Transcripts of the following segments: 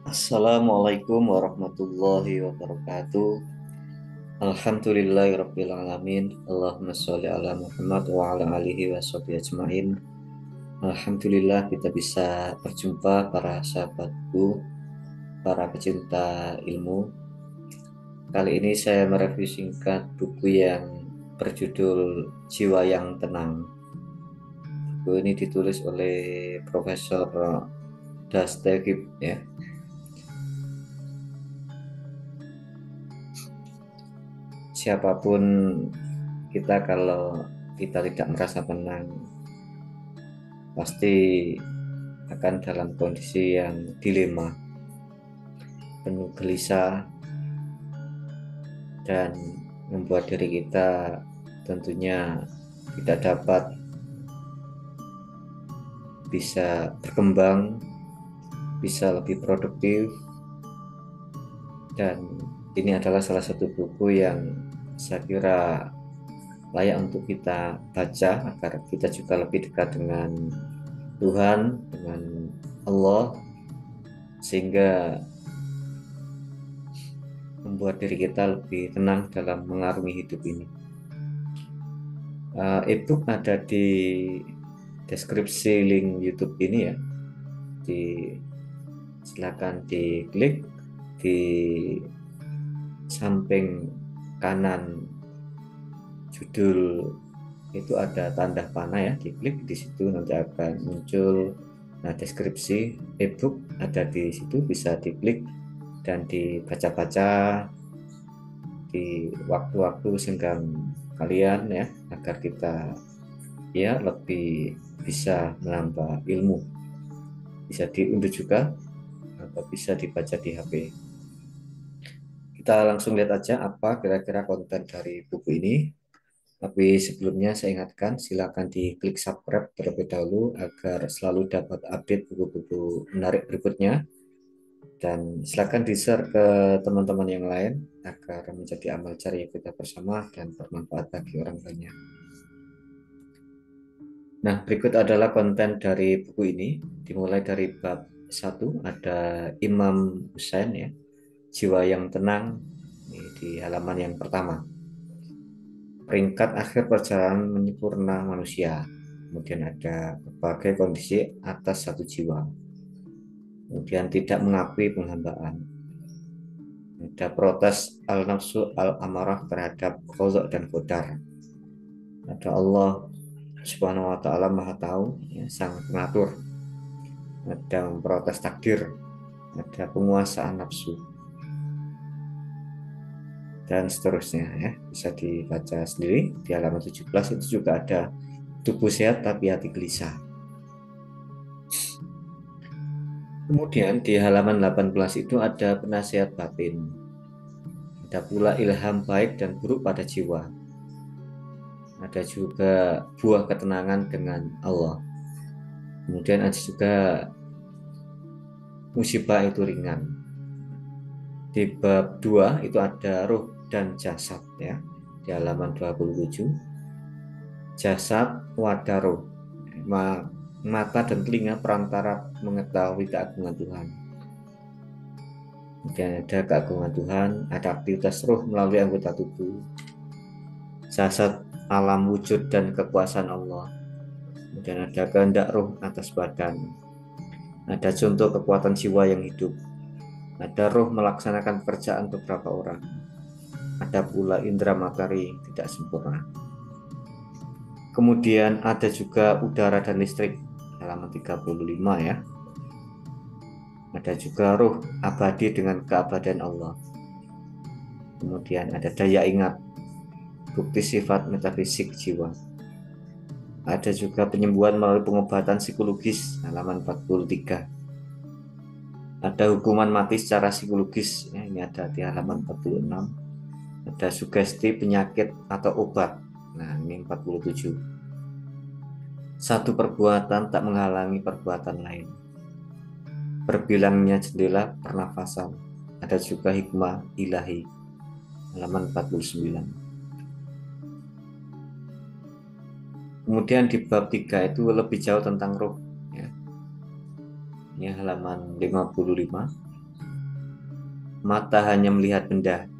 Assalamualaikum warahmatullahi wabarakatuh. Alhamdulillahirabbil alamin. Allahumma sholli ala Muhammad wa ala alihi washabihi ajmain. Alhamdulillah kita bisa berjumpa para sahabatku, para pecinta ilmu. Kali ini saya mereview singkat buku yang berjudul Jiwa yang Tenang. Buku ini ditulis oleh Profesor Dostoyevsky ya. Siapapun kita, kalau kita tidak merasa tenang, pasti akan dalam kondisi yang dilema, penuh gelisah, dan membuat diri kita tentunya tidak dapat bisa berkembang, bisa lebih produktif. Dan ini adalah salah satu buku yang saya kira layak untuk kita baca agar kita juga lebih dekat dengan Tuhan, dengan Allah, sehingga membuat diri kita lebih tenang dalam mengarungi hidup ini. E-book ada di deskripsi link YouTube ini ya. Silakan diklik di samping kanan judul itu ada tanda panah ya, diklik di situ nanti akan muncul. Nah, deskripsi e-book ada di situ, bisa diklik dan dibaca-baca di waktu-waktu senggang kalian ya, agar kita ya lebih bisa menambah ilmu. Bisa diunduh juga atau bisa dibaca di HP. Kita langsung lihat aja apa kira-kira konten dari buku ini. Tapi sebelumnya saya ingatkan, silakan diklik subscribe terlebih dahulu agar selalu dapat update buku-buku menarik berikutnya. Dan silakan di-share ke teman-teman yang lain agar menjadi amal jariah kita bersama dan bermanfaat bagi orang banyak. Nah, berikut adalah konten dari buku ini. Dimulai dari bab 1, ada Imam Husain ya, Jiwa yang Tenang, ini di halaman yang pertama. Peringkat akhir perjalanan menyempurna manusia. Kemudian ada berbagai kondisi atas satu jiwa. Kemudian tidak mengakui penghambaan. Ada protes al-nafsu al-amarah terhadap qadha dan qadar. Ada Allah Subhanahu wa ta'ala Maha Tahu, ya, Sang Pengatur. Ada memprotes takdir. Ada penguasaan nafsu. Dan seterusnya ya, bisa dibaca sendiri di halaman 17. Itu juga ada tubuh sehat tapi hati gelisah. Kemudian di halaman 18 itu ada penasihat batin. Ada pula ilham baik dan buruk pada jiwa. Ada juga buah ketenangan dengan Allah. Kemudian ada juga musibah itu ringan. Di bab 2 itu ada ruh dan jasad ya. Di halaman 27. Jasad wadah ruh. Mata dan telinga perantara mengetahui keagungan Tuhan. Kemudian ada keagungan Tuhan, ada aktivitas ruh melalui anggota tubuh, jasad alam wujud dan kekuasaan Allah. Kemudian ada kehendak ruh atas badan, ada contoh kekuatan jiwa yang hidup, ada ruh melaksanakan pekerjaan beberapa orang, ada pula indera materi tidak sempurna. Kemudian ada juga udara dan listrik, halaman 35 ya. Ada juga ruh abadi dengan keabadian Allah. Kemudian ada daya ingat, bukti sifat metafisik jiwa. Ada juga penyembuhan melalui pengobatan psikologis, halaman 43. Ada hukuman mati secara psikologis, ya, ini ada di halaman 46. Ada sugesti penyakit atau obat, nah ini 47. Satu perbuatan tak menghalangi perbuatan lain. Berbilangnya jendela pernafasan. Ada juga hikmah ilahi, halaman 49. Kemudian di bab 3 itu lebih jauh tentang ruh ya. Ini halaman 55. Mata hanya melihat benda,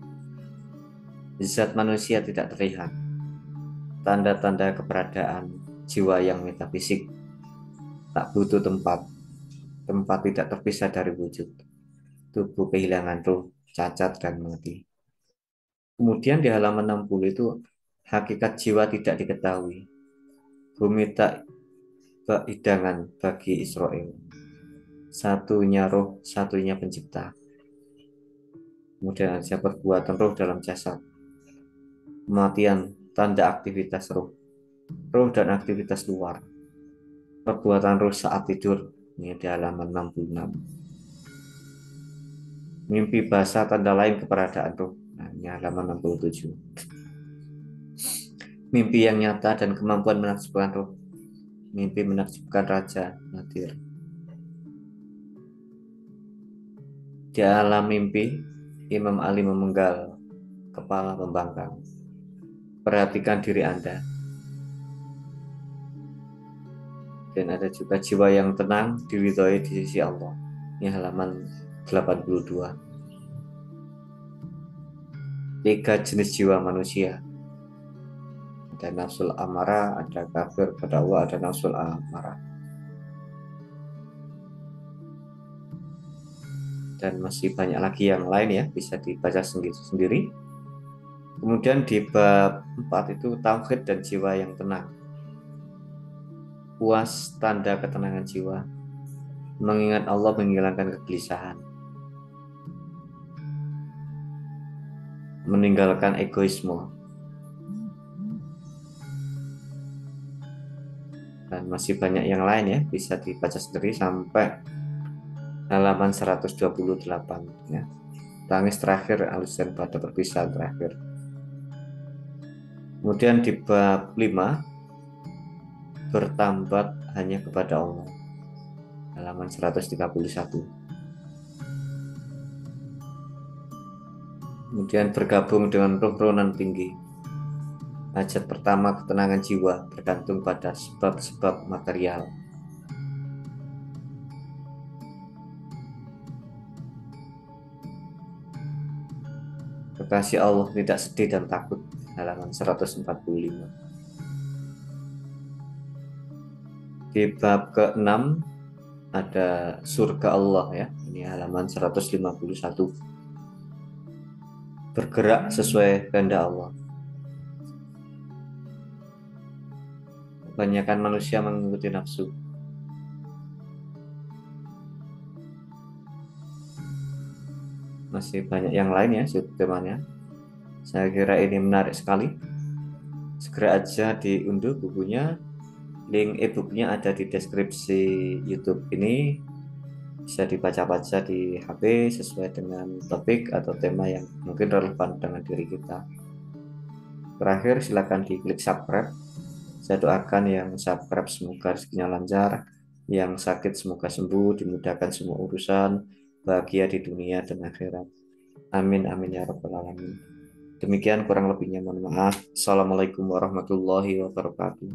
zat manusia tidak terlihat. Tanda-tanda keberadaan jiwa yang metafisik, tak butuh tempat. Tempat tidak terpisah dari wujud. Tubuh kehilangan ruh, cacat dan mati. Kemudian di halaman 60 itu hakikat jiwa tidak diketahui. Bumi tak hidangan bagi Israel. Satunya roh, satunya pencipta. Kemudian ada perbuatan roh dalam jasad. Kematian, tanda aktivitas roh. Roh dan aktivitas luar. Perbuatan roh saat tidur. Ini di halaman 66. Mimpi basah tanda lain keberadaan roh. Nah, ini halaman 67. Mimpi yang nyata dan kemampuan menakjubkan roh. Mimpi menakjubkan Raja Nadir. Di alam mimpi, Imam Ali memenggal kepala membangkang. Perhatikan diri Anda. Dan ada juga jiwa yang tenang diridhoi di sisi Allah. Ini halaman 82. Tiga jenis jiwa manusia. Ada nafsul amarah, ada kafir pada Allah, ada nafsul amarah. Dan masih banyak lagi yang lain ya, bisa dibaca sendiri. Kemudian di bab 4 itu tauhid dan jiwa yang tenang. Puas tanda ketenangan jiwa. Mengingat Allah menghilangkan kegelisahan. Meninggalkan egoisme. Dan masih banyak yang lain ya, bisa dibaca sendiri sampai halaman 128 ya. Tangis terakhir, alusan pada perpisahan terakhir. Kemudian di bab 5 bertambat hanya kepada Allah, halaman 131. Kemudian bergabung dengan roh-roh nan tinggi. Hajat pertama ketenangan jiwa bergantung pada sebab-sebab material. Kekasih Allah tidak sedih dan takut, halaman 145. Di bab ke-6 ada surga Allah ya, ini halaman 151. Bergerak sesuai kehendak Allah. Kebanyakan manusia mengikuti nafsu. Masih banyak yang lain ya subtemanya. Saya kira ini menarik sekali. Segera aja diunduh bukunya. Link e-booknya ada di deskripsi YouTube ini. Bisa dibaca-baca di HP sesuai dengan topik atau tema yang mungkin relevan dengan diri kita. Terakhir silakan diklik subscribe. Saya doakan yang subscribe semoga rezekinya lancar, yang sakit semoga sembuh, dimudahkan semua urusan, bahagia di dunia dan akhirat. Amin amin ya rabbal alamin. Demikian kurang lebihnya mohon maaf. Assalamualaikum warahmatullahi wabarakatuh.